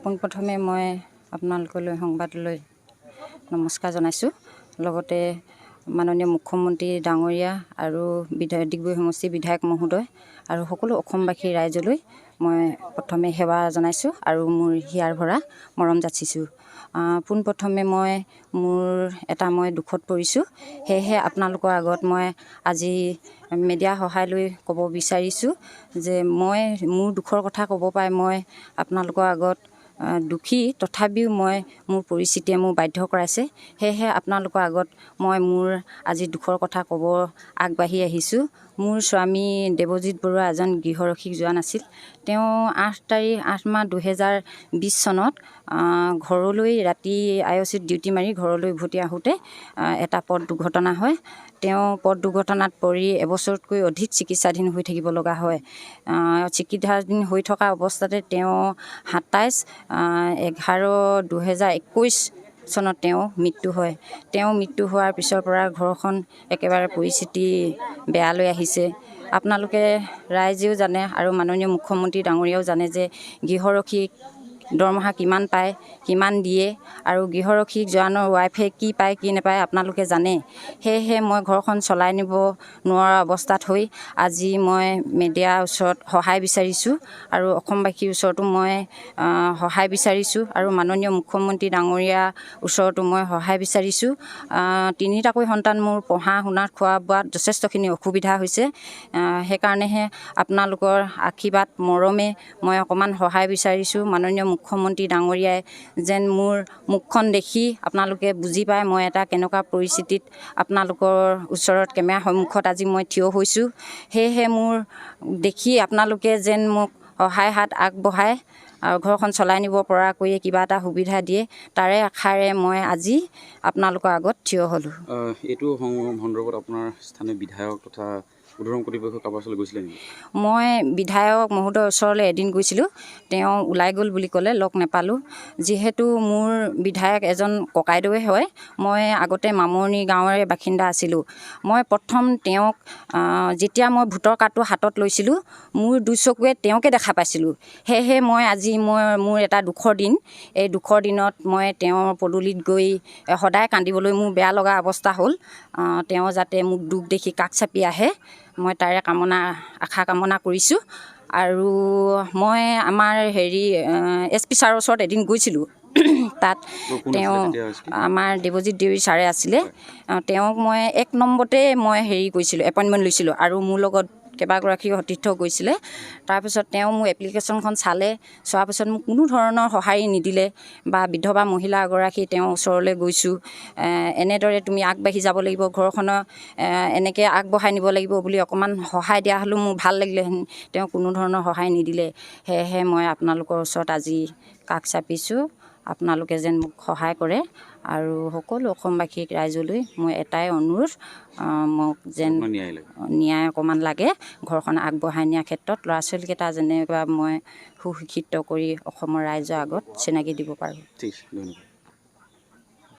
পোনপ্ৰথমে মই আপোনালোকলৈ সংবাদলৈ নমস্কাৰ জনাইছোঁ। লগতে মাননীয় মুখ্যমন্ত্ৰী ডাঙৰীয়া আৰু ডিগবৈ সমষ্টি বিধায়ক মহোদয় আৰু সকলো অসমবাসী ৰাইজলৈ মই প্ৰথমে সেৱা জনাইছোঁ আৰু মোৰ হিয়াৰ ভৰা মৰম যাচিছোঁ। পোনপ্ৰথমে মই দুখত পৰিছোঁ, সেয়েহে আপোনালোকৰ আগত মই আজি মিডিয়া সহায় লৈ ক'ব বিচাৰিছোঁ যে মোৰ দুখৰ কথা ক'ব পাই মই আপোনালোকৰ আগত দুখী, তথাপিও মোৰ পৰিস্থিতিয়ে মোক বাধ্য কৰাইছে। সেয়েহে আপোনালোকৰ আগত মই মোৰ আজি দুখৰ কথা ক'ব আগবাঢ়ি আহিছোঁ। মোৰ স্বামী দেৱজিৎ বৰুৱা এজন গৃহৰক্ষী জোৱান আছিল। তেওঁ 8 মাহ 2020 চনত ঘৰলৈ ৰাতি IOCত ডিউটি মাৰি ঘৰলৈ উভতি আহোঁতে এটা পথ দুৰ্ঘটনা হয়। তেওঁ পথ দুৰ্ঘটনাত পৰি এবছৰতকৈ অধিক চিকিৎসাধীন হৈ থাকিব লগা হয়। চিকিৎসাধীন হৈ থকা অৱস্থাতে তেওঁ 27/11/2021 চনত তেওঁ মৃত্যু হয়। তেওঁ মৃত্যু হোৱাৰ পিছৰ পৰা ঘৰখন একেবাৰে পৰিস্থিতি বেয়ালৈ আহিছে। আপোনালোকে ৰাইজেও জানে আৰু মাননীয় মুখ্যমন্ত্ৰী ডাঙৰীয়াও জানে যে গৃহৰক্ষীক দৰমহা কিমান পায়, কিমান দিয়ে, আৰু গৃহৰক্ষী জোৱানৰ ৱাইফে কি পায় কি নাপায় আপোনালোকে জানে। সেয়েহে মই ঘৰখন চলাই নিব নোৱাৰা অৱস্থাত হৈ আজি মই মিডিয়াৰ ওচৰত সহায় বিচাৰিছোঁ আৰু অসমবাসীৰ ওচৰতো মই সহায় বিচাৰিছোঁ আৰু মাননীয় মুখ্যমন্ত্ৰী ডাঙৰীয়াৰ ওচৰতো মই সহায় বিচাৰিছোঁ। 3টাকৈ সন্তান মোৰ পঢ়া শুনাত খোৱা বোৱাত যথেষ্টখিনি অসুবিধা হৈছে। সেইকাৰণেহে আপোনালোকৰ আশীৰ্বাদ মৰমে মই অকণমান সহায় বিচাৰিছোঁ। মাননীয় মুখ্যমন্ত্ৰী ডাঙৰীয়াই যেন মোৰ মুখখন দেখি আপোনালোকে বুজি পায় মই এটা কেনেকুৱা পৰিস্থিতিত আপোনালোকৰ ওচৰত কেমেৰা সন্মুখত আজি মই থিয় হৈছোঁ। সেয়েহে মোৰ দেখি আপোনালোকে যেন মোক সহায় হাত আগবঢ়ায় আৰু ঘৰখন চলাই নিব পৰাকৈ কিবা এটা সুবিধা দিয়ে, তাৰে আশাৰে মই আজি আপোনালোকৰ আগত থিয় হ'লোঁ। এইটো সন্দৰ্ভত আপোনাৰ স্থানীয় বিধায়ক তথা উদ্বোধন কৰ্তৃপক্ষ কাৰোবাৰ ওচৰলৈ গৈছিলে নেকি? মই বিধায়ক মহোদয়ৰ ওচৰলৈ এদিন গৈছিলোঁ, তেওঁ ওলাই গ'ল বুলি ক'লে, লগ নাপালোঁ। যিহেতু মোৰ বিধায়ক এজন ককাইদেউৱে হয়, মই আগতে মামৰণি গাঁৱৰে বাসিন্দা আছিলোঁ। মই প্ৰথম তেওঁক যেতিয়া মই ভোটৰ কাৰ্ডটো হাতত লৈছিলোঁ, মোৰ দুচকুৱে তেওঁকে দেখা পাইছিলোঁ। সেয়েহে মই আজি মোৰ এটা দুখৰ দিন, এই দুখৰ দিনত মই তেওঁৰ পদূলিত গৈ সদায় কান্দিবলৈ মোৰ বেয়া লগা অৱস্থা হ'ল। তেওঁ যাতে মোক দুখ দেখি কাষ চাপি আহে, মই তাৰে আশা কামনা কৰিছোঁ। আৰু মই আমাৰ SP ছাৰৰ ওচৰত এদিন গৈছিলোঁ। তাত তেওঁ আমাৰ দেৱজিৎ দেউৰী ছাৰে আছিলে। তেওঁক মই 1 নম্বৰতে মই কৰিছিলোঁ, এপইণ্টমেণ্ট লৈছিলোঁ আৰু মোৰ লগত কেইবাগৰাকীও সতীৰ্থ গৈছিলে। তাৰপিছত তেওঁ মোৰ এপ্লিকেশ্যনখন চালে, চোৱাৰ পিছত মোক কোনো ধৰণৰ সঁহাৰি নিদিলে বা বিধৱা মহিলা এগৰাকী তেওঁৰ ওচৰলৈ গৈছোঁ, এনেদৰে তুমি আগবাঢ়ি যাব লাগিব, ঘৰখনৰ এনেকৈ আগবঢ়াই নিব লাগিব বুলি অকণমান সহায় দিয়া হ'লেও মোৰ ভাল লাগিলেহেঁতেন। তেওঁ কোনো ধৰণৰ সহায় নিদিলে। সেয়েহে মই আপোনালোকৰ ওচৰত আজি কাষ চাপিছোঁ, আপোনালোকে যেন মোক সহায় কৰে। আৰু সকলো অসমবাসী ৰাইজলৈ মোৰ এটাই অনুৰোধ, মোক যেন ন্যায় অকণমান লাগে ঘৰখন আগবঢ়াই নিয়াৰ ক্ষেত্ৰত। ল'ৰা ছোৱালীকেইটা যেনেকুৱা মই সুশিক্ষিত কৰি অসমৰ ৰাইজৰ আগত চিনাকি দিব পাৰোঁ। ঠিক আছে, ধন্যবাদ।